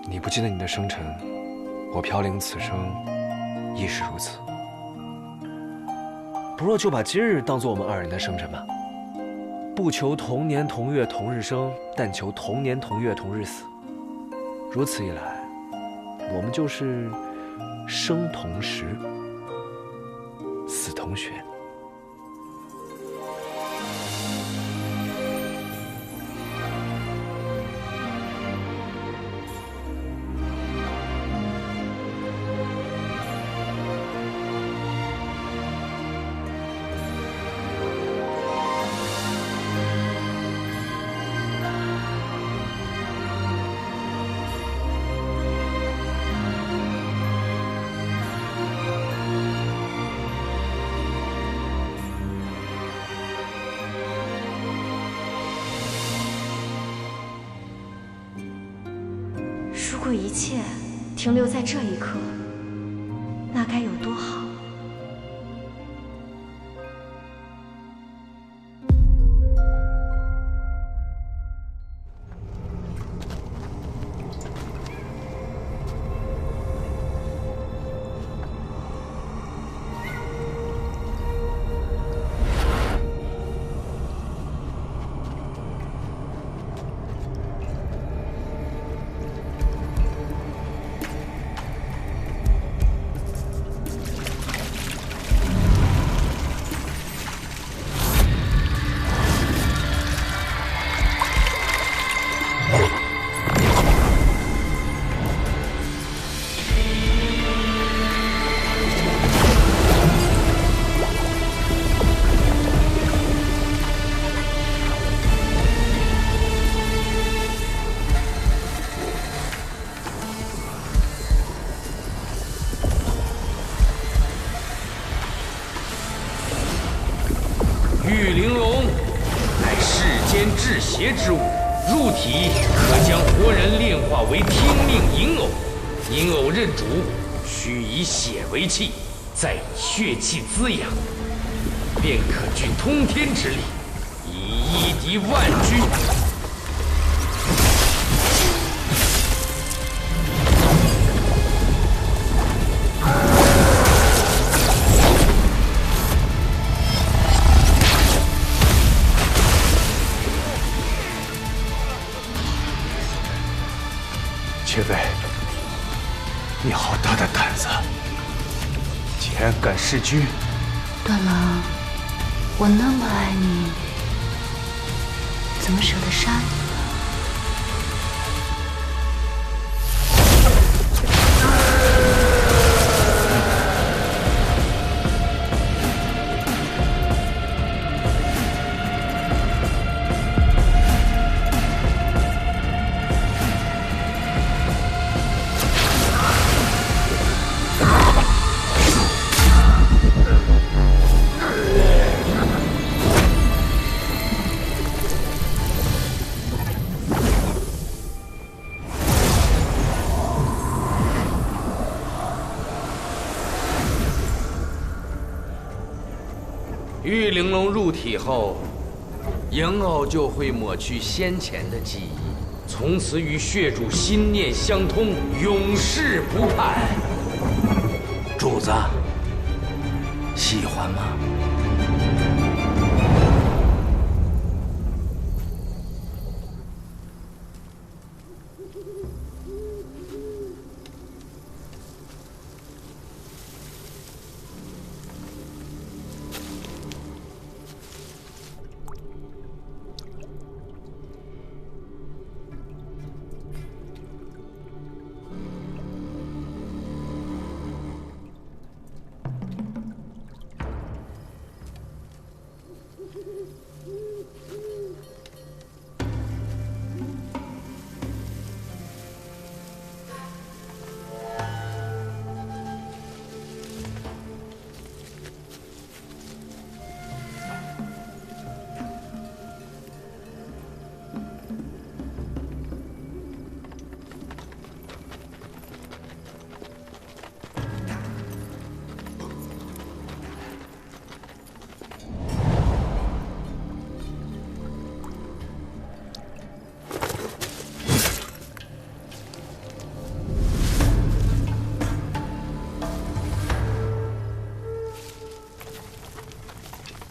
你不记得你的生辰，我飘零此生亦是如此。不若就把今日当做我们二人的生辰吧。不求同年同月同日生，但求同年同月同日死。如此一来，我们就是生同时，死同穴。如果一切停留在这一刻，那该有多好。玉玲珑乃世间至邪之物，入体可将活人炼化为听命银偶，银偶认主，须以血为气，再以血气滋养，便可具通天之力，以一敌万军。妾妃，你好大的胆子，竟然敢弑君！段郎，我那么爱你，怎么舍得杀你呢？玉玲珑入体后，银偶就会抹去先前的记忆，从此与血主心念相通，永世不叛。主子，喜欢吗？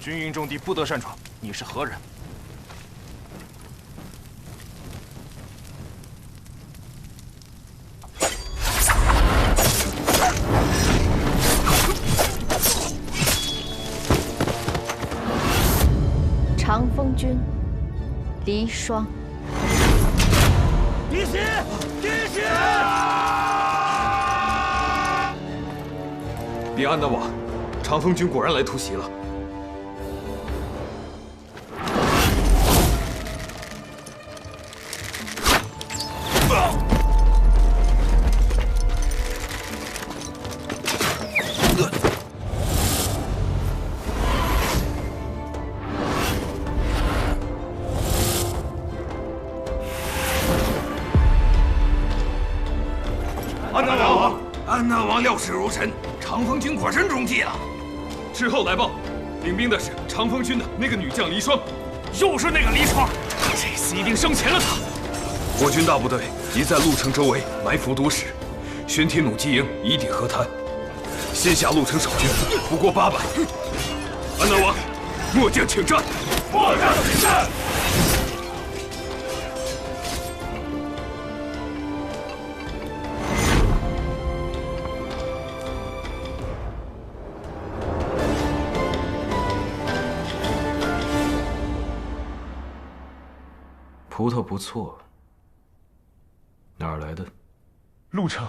军营重地，不得擅闯。你是何人？长风军离霜。敌袭！敌袭！彼岸的瓦，长风军果然来突袭了。安南王料事如神，长风军果真中计了。之后来报，领兵的是长风军的那个女将黎霜。又是那个黎霜，这次一定生擒了他。我军大部队已在鹿城周围埋伏多时，玄铁弩机营已抵河滩，先下鹿城守军不过800。安南王，末将请战！末将请战！葡萄不错，哪儿来的？鹿城。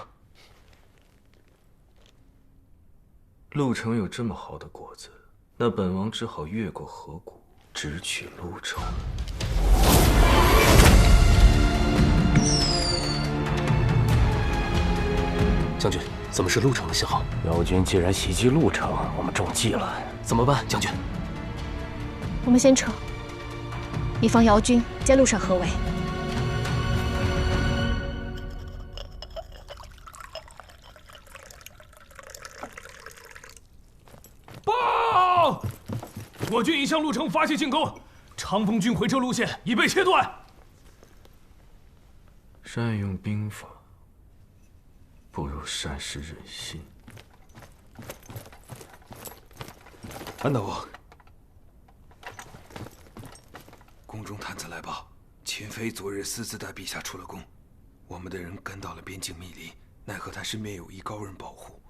鹿城有这么好的果子，那本王只好越过河谷，直取鹿城。将军，怎么是鹿城的信号？妖军既然袭击鹿城，我们中计了，怎么办？将军，我们先撤，以防姚军在路上合围。报！我军已向鹿城发起进攻，长风军回撤路线已被切断。善用兵法，不如善施人心。安大王，宫中探子来报，秦妃昨日私自带陛下出了宫，我们的人跟到了边境密林，奈何他身边有一高人保护，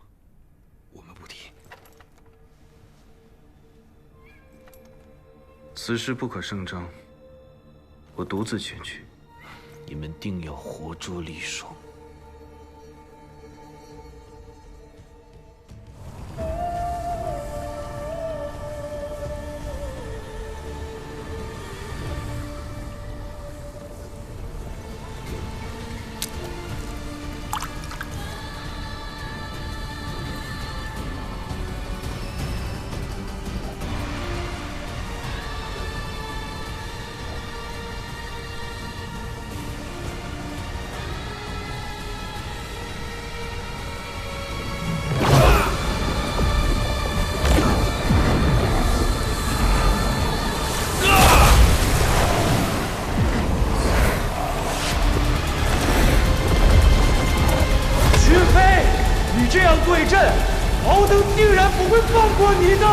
我们不提。此事不可声张，我独自前去。你们定要活捉黎霜。对阵，敖登定然不会放过你的。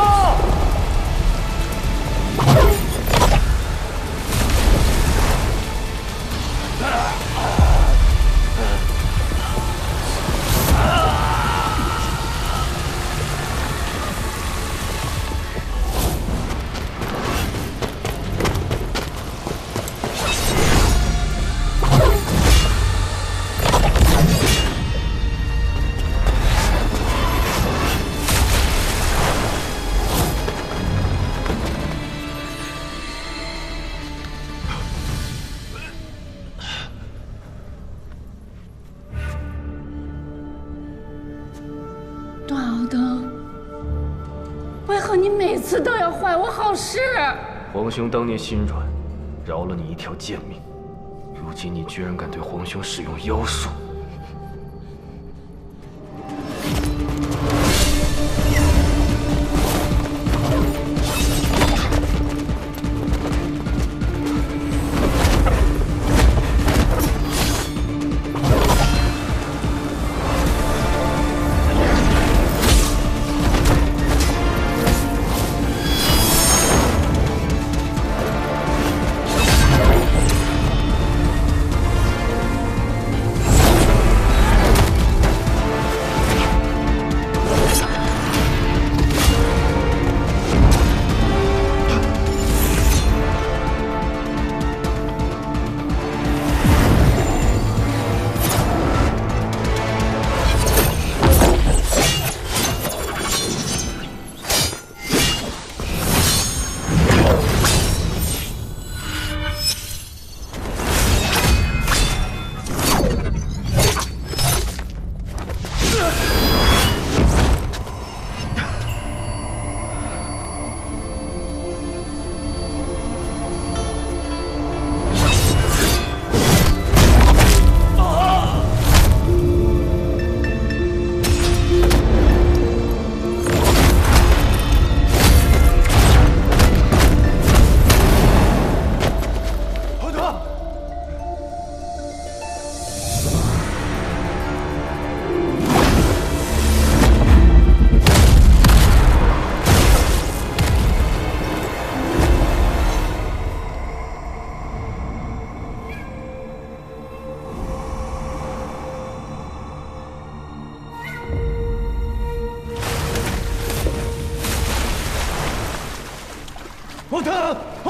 段敖登，为何你每次都要坏我好事？皇兄当年心软，饶了你一条贱命，如今你居然敢对皇兄使用妖术！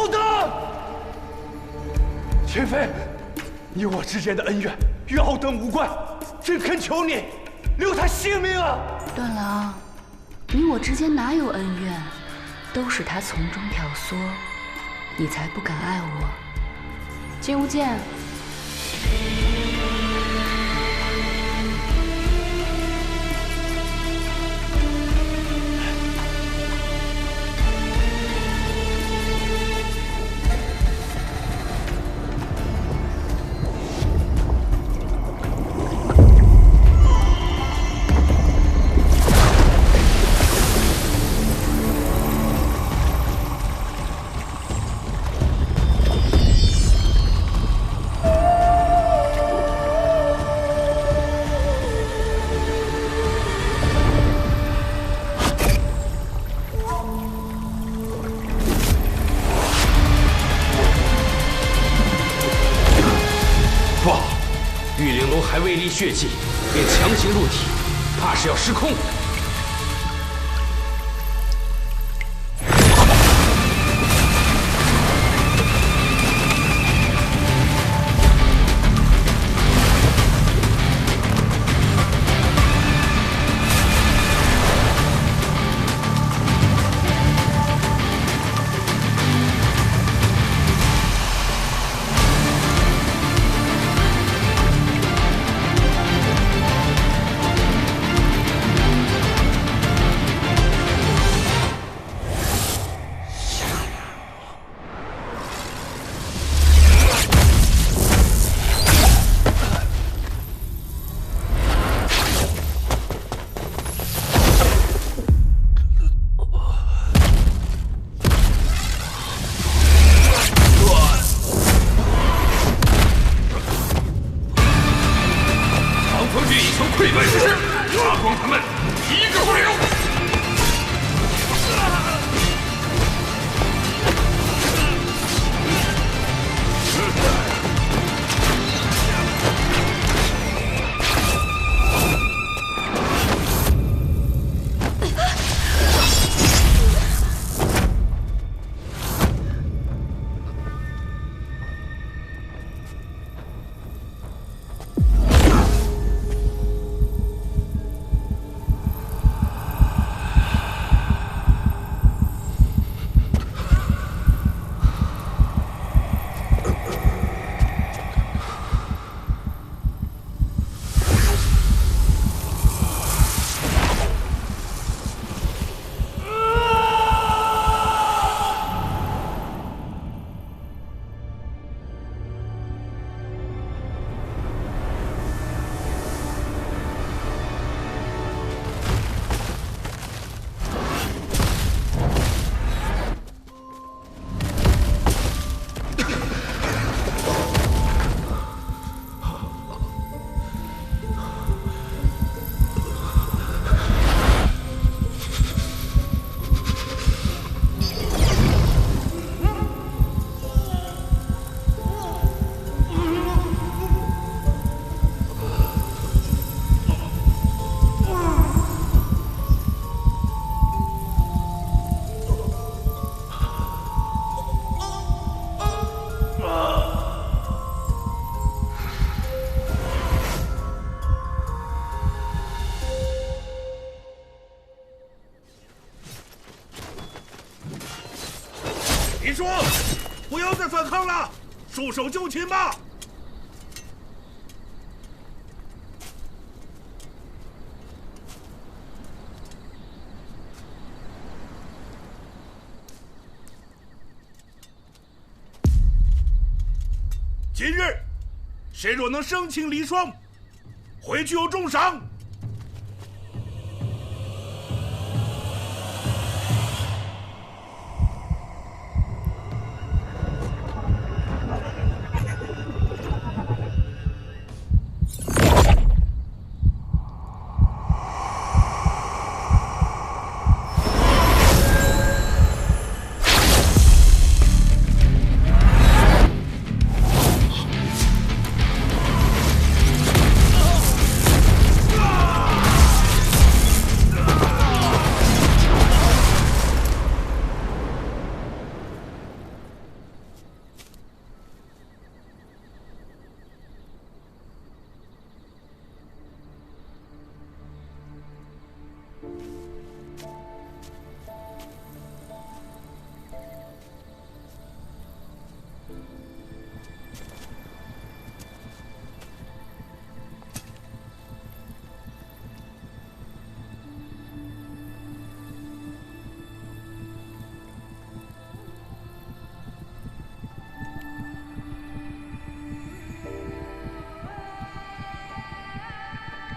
不得！秦妃，你我之间的恩怨与傲等无关，朕恳求你留他性命啊！段郎，你我之间哪有恩怨？都是他从中挑唆，你才不敢爱我。金无间。 还未立血迹，便强行入体，怕是要失控了。溃败之势，杀光他们，一个不留。林叔，不要再反抗了，束手就擒吧！今日，谁若能生擒李双，回去有重赏。 啊！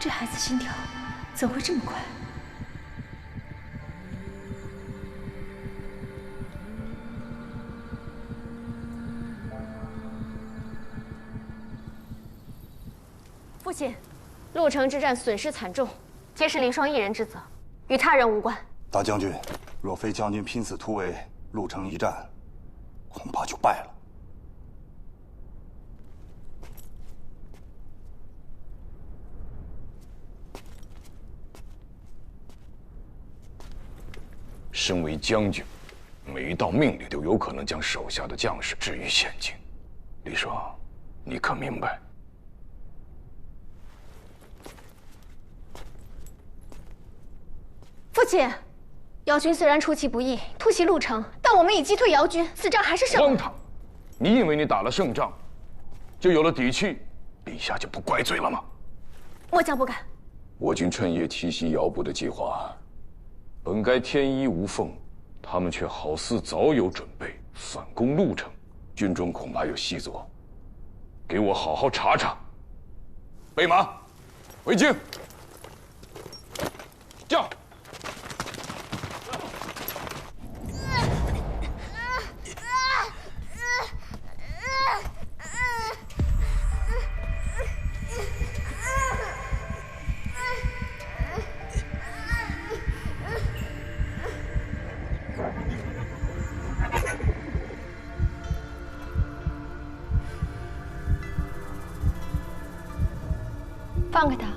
这孩子心跳怎会这么快？父亲，陆城之战损失惨重，皆是林霜一人之责，与他人无关。大将军，若非将军拼死突围，陆城一战恐怕就败了。身为将军，每一道命令都有可能将手下的将士置于险境。李霜，你可明白？父亲，姚军虽然出其不意突袭陆城，但我们已击退姚军，此仗还是胜。荒唐！你以为你打了胜仗，就有了底气，陛下就不怪罪了吗？末将不敢。我军趁夜奇袭姚部的计划，本该天衣无缝，他们却好似早有准备，反攻陆城，军中恐怕有细作。给我好好查查。备马，回京。叫。放开他！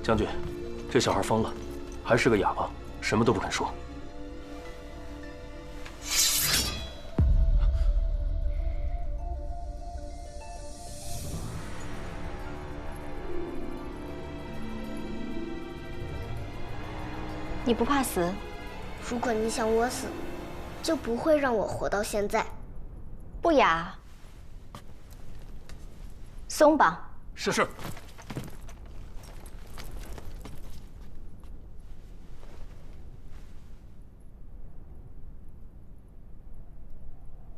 将军，这小孩疯了，还是个哑巴，什么都不肯说。你不怕死？如果你想我死，就不会让我活到现在。不雅。松绑。是。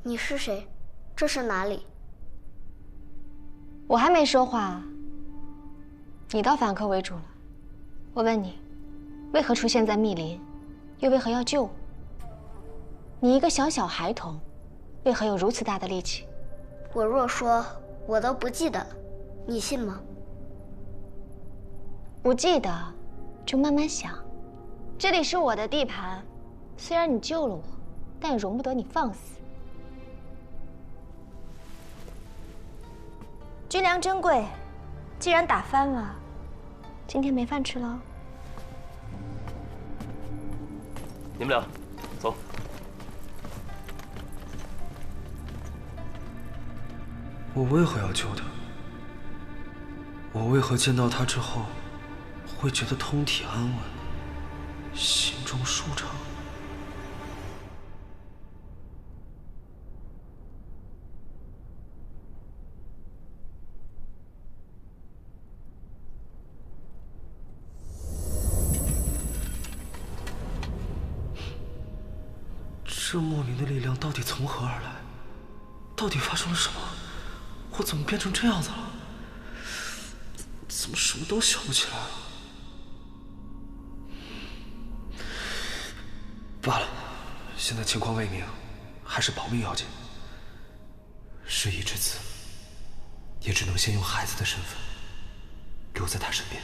你是谁？这是哪里？我还没说话，你倒反客为主了。我问你，为何出现在密林，又为何要救我？你一个小小孩童，为何有如此大的力气？我若说，我都不记得。你信吗？不记得，就慢慢想。这里是我的地盘，虽然你救了我，但也容不得你放肆。军粮珍贵，既然打翻了，今天没饭吃了。你们俩，走。我为何要救他？我为何见到他之后，会觉得通体安稳，心中舒畅？这莫名的力量到底从何而来？到底发生了什么？我怎么变成这样子了？怎么什么都想不起来了？罢了，现在情况未明，还是保命要紧。事已至此，也只能先用孩子的身份留在他身边。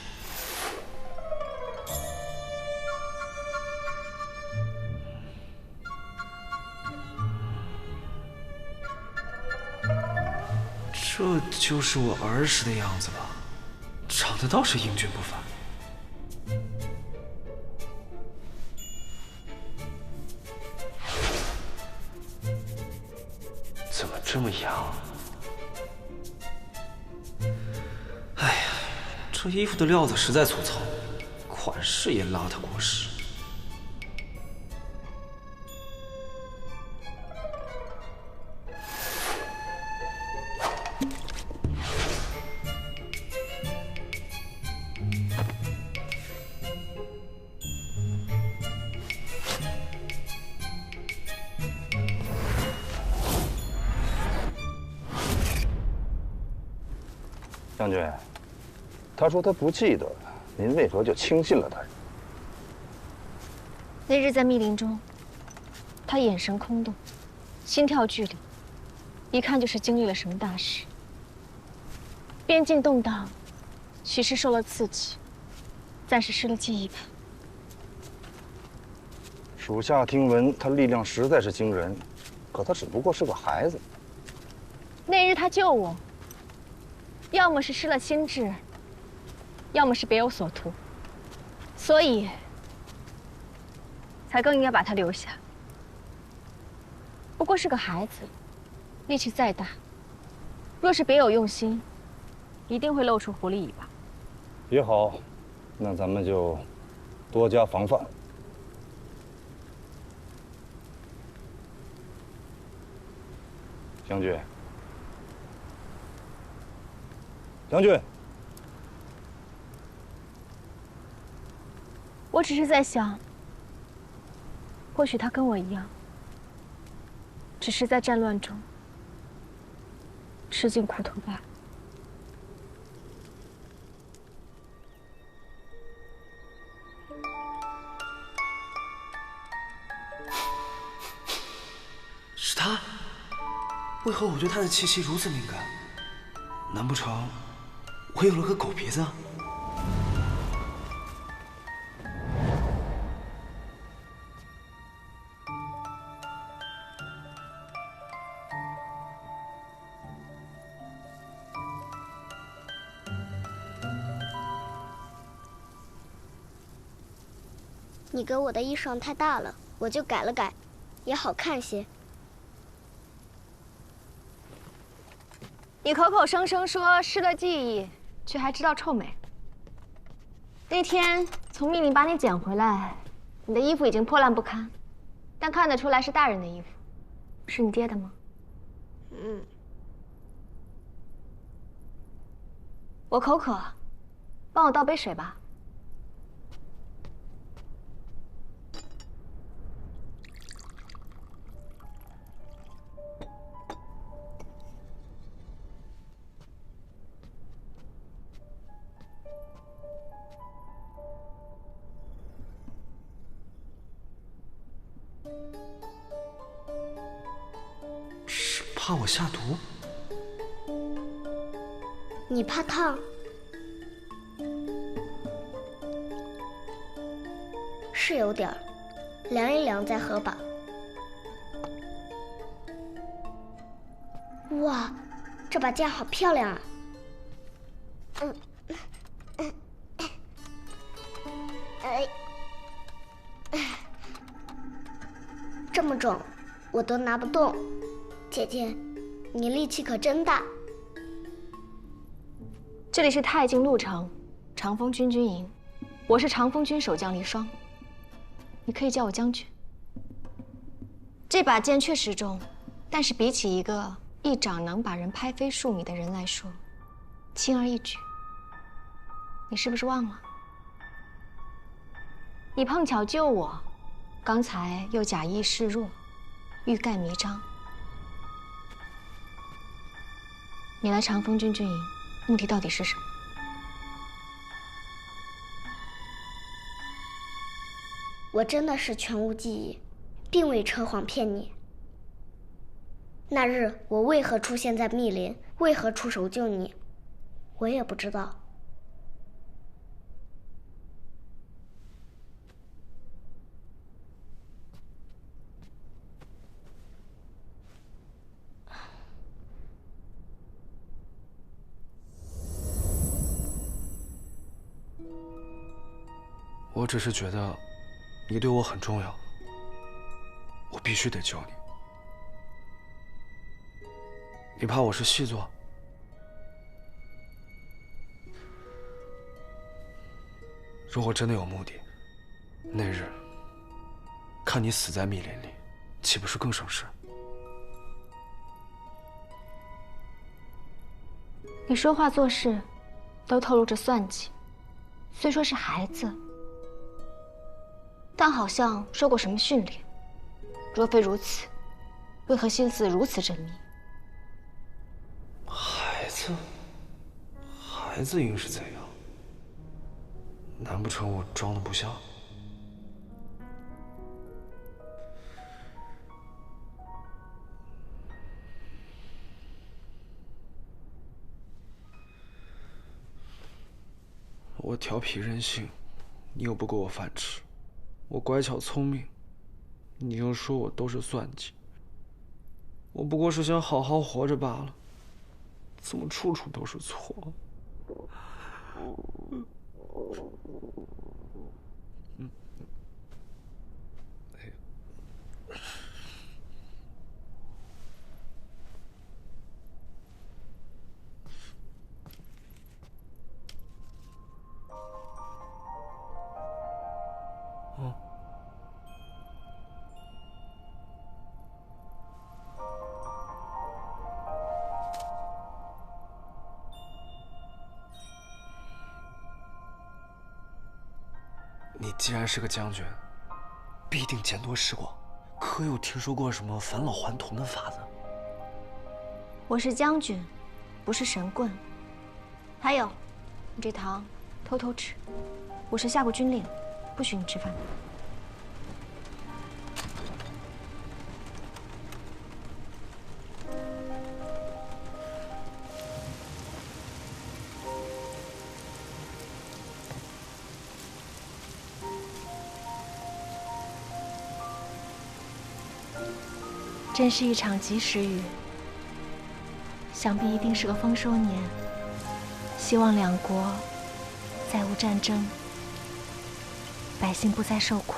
这就是我儿时的样子吧，长得倒是英俊不凡。怎么这么痒？哎呀，这衣服的料子实在粗糙，款式也邋遢过时。将军，他说他不记得，您为何就轻信了他？那日在密林中，他眼神空洞，心跳剧烈，一看就是经历了什么大事。边境动荡，许是受了刺激，暂时失了记忆吧。属下听闻他力量实在是惊人，可他只不过是个孩子。那日他救我，要么是失了心智，要么是别有所图，所以才更应该把他留下。不过是个孩子，力气再大，若是别有用心，一定会露出狐狸尾巴。也好，那咱们就多加防范。将军，将军，我只是在想，或许他跟我一样，只是在战乱中吃尽苦头罢了。是他？为何我对他的气息如此敏感？难不成我有了个狗鼻子？你给我的衣裳太大了，我就改了改，也好看些。你口口声声说失了记忆，却还知道臭美。那天从密林把你捡回来，你的衣服已经破烂不堪，但看得出来是大人的衣服，是你爹的吗？嗯。我口渴，帮我倒杯水吧。是怕我下毒？你怕烫？是有点儿，量一量再喝吧。哇，这把剑好漂亮啊！这么重，我都拿不动。姐姐，你力气可真大。这里是太境路城，长风军军营，我是长风军守将黎霜，你可以叫我将军。这把剑确实重，但是比起一个一掌能把人拍飞数米的人来说，轻而易举。你是不是忘了？你碰巧救我，刚才又假意示弱，欲盖弥彰。你来长风军军营，目的到底是什么？我真的是全无记忆，并未扯谎骗你。那日我为何出现在密林，为何出手救你，我也不知道。我只是觉得你对我很重要，我必须得救你。你怕我是细作？如果真的有目的，那日看你死在密林里，岂不是更省事？你说话做事都透露着算计，虽说是孩子，但好像受过什么训练。若非如此，为何心思如此缜密？孩子应是怎样？难不成我装的不像？我调皮任性，你又不给我饭吃；我乖巧聪明，你又说我都是算计。我不过是想好好活着罢了，怎么处处都是错？你既然是个将军，必定见多识广，可有听说过什么返老还童的法子？我是将军，不是神棍。还有，你这糖偷偷吃，我是下过军令，不许你吃饭的。真是一场及时雨，想必一定是个丰收年。希望两国再无战争，百姓不再受苦。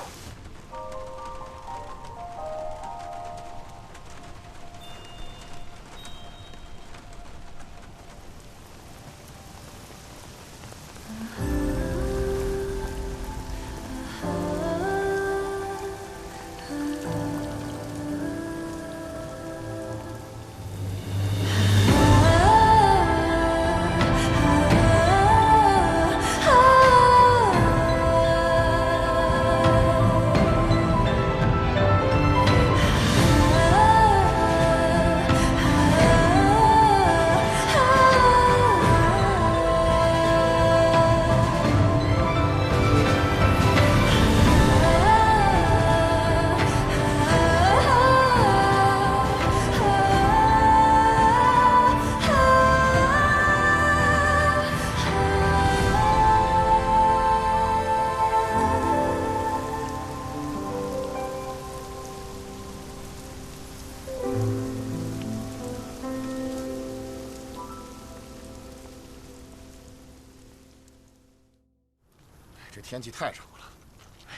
这天气太热了，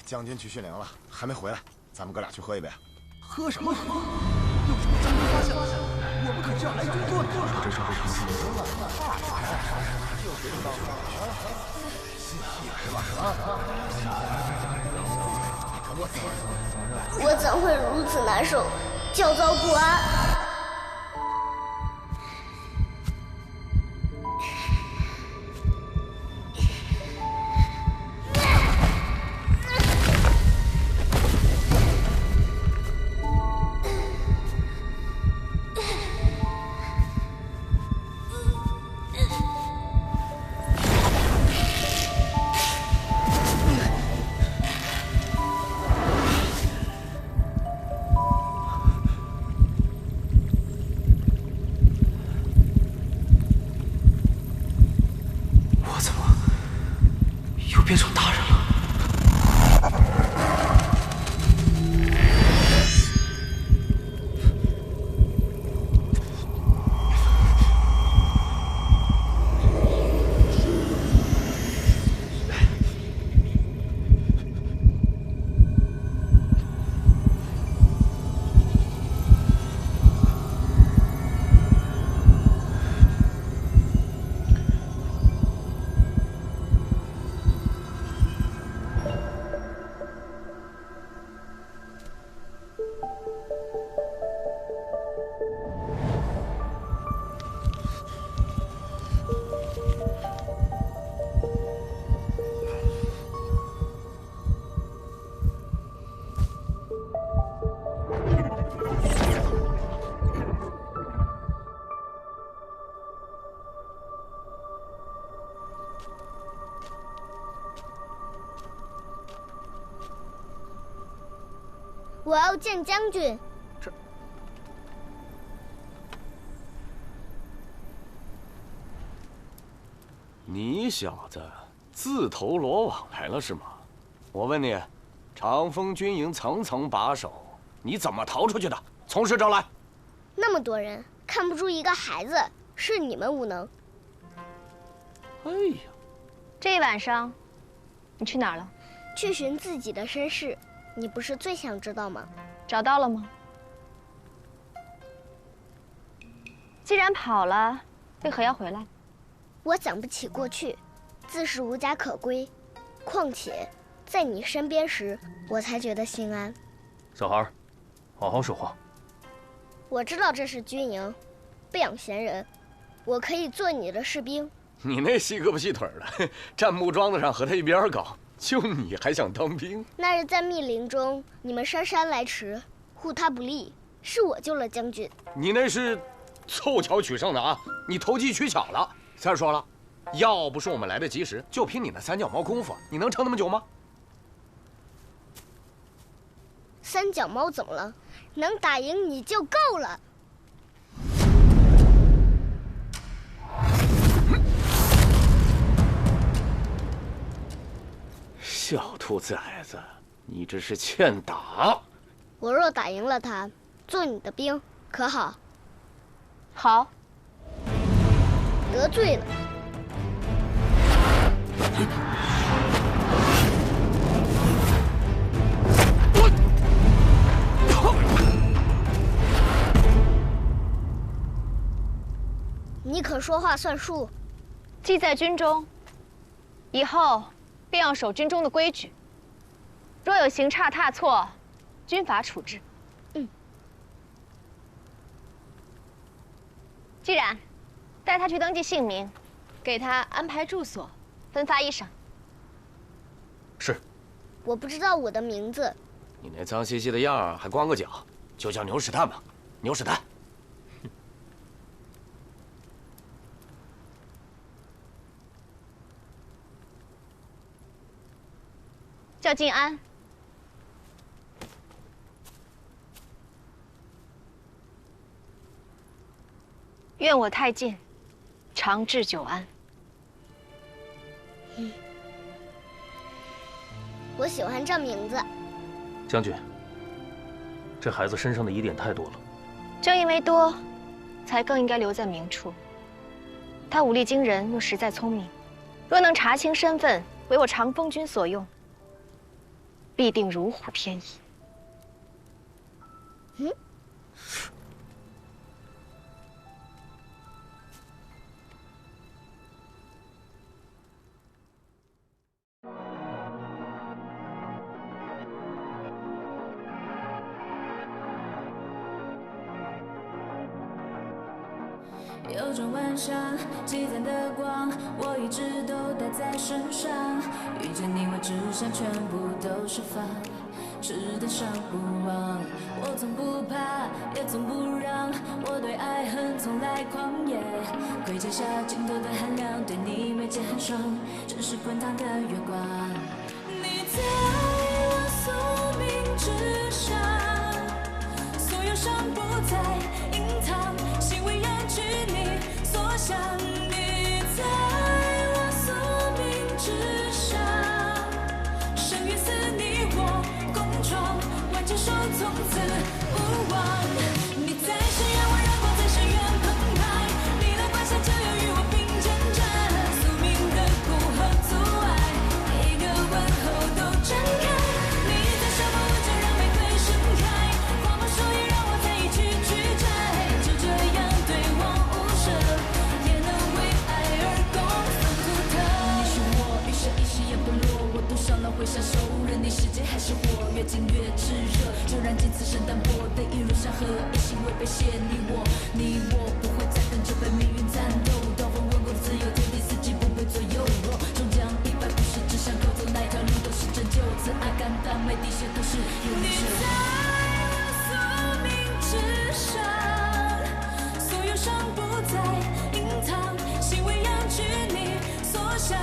将军去训练了，还没回来，咱们哥俩去喝一杯。喝什么喝？有什么将军发现了？我们可是要来军做的。这是不是我怎会如此难受，焦躁不安？变成大人了。我要见将军。你小子自投罗网来了是吗？我问你，长风军营层层把守，你怎么逃出去的？从实招来。那么多人看不出一个孩子，是你们无能。哎呀，这一晚上，你去哪儿了？去寻自己的身世，你不是最想知道吗？找到了吗？既然跑了，为何要回来？我想不起过去，自是无家可归。况且，在你身边时，我才觉得心安。小孩，好好说话。我知道这是军营，不养闲人，我可以做你的士兵。你那细胳膊细腿的，站木桩子上和他一边高，就你还想当兵？那日在密林中，你们姗姗来迟，护他不利，是我救了将军。你那是凑巧取胜的啊！你投机取巧了。再说了，要不是我们来得及时，就凭你那三脚猫功夫，你能撑那么久吗？三脚猫怎么了？能打赢你就够了。小兔崽子，你这是欠打！我若打赢了他，做你的兵，可好？好。得罪了。你可说话算数。既在军中，以后便要守军中的规矩。若有行差踏错，军法处置。既然带他去登记姓名，给他安排住所，分发衣裳。是。我不知道我的名字。你那脏兮兮的样儿，还光个脚，就叫牛屎蛋吧，牛屎蛋。叫晋安。愿我太监长治久安。我喜欢这名字。将军，这孩子身上的疑点太多了。正因为多，才更应该留在明处。他武力惊人，又实在聪明，若能查清身份，为我长风军所用，必定如虎添翼。有种晚上，积攒的光，我一直都带在身上。遇见你，我只想全部都释放，吃得上不忘。我从不怕，也从不让，我对爱恨从来狂野。盔甲下尽头的寒凉，对你眉间寒霜，只是滚烫的月光。你在我宿命之上，所有伤不再隐藏，心为要距离。所想你在我宿命之上，生与死你我共闯，挽着手从此无望。你在深渊，我让光在深渊澎湃，你的怪笑就要与我并肩站，宿命的苦和阻碍，一个问候都展开。你在沙漠就让玫瑰盛开，花木树叶让我再一去举摘，就这样对望无声。也能为爱而共赴途特。你是我，余生一时也不落。我赌上了会下手，任你世界还是火，越近越炙热。就让尽此生淡薄的一如山河，一心为被陷你我不会再跟着被命运战斗。刀锋稳固自由，天地四季不被左右。终将150只想勾走哪条路都是拯救，此爱肝胆没滴血都是有你在我宿命之上，所有伤不再隐藏，心为要距离所想。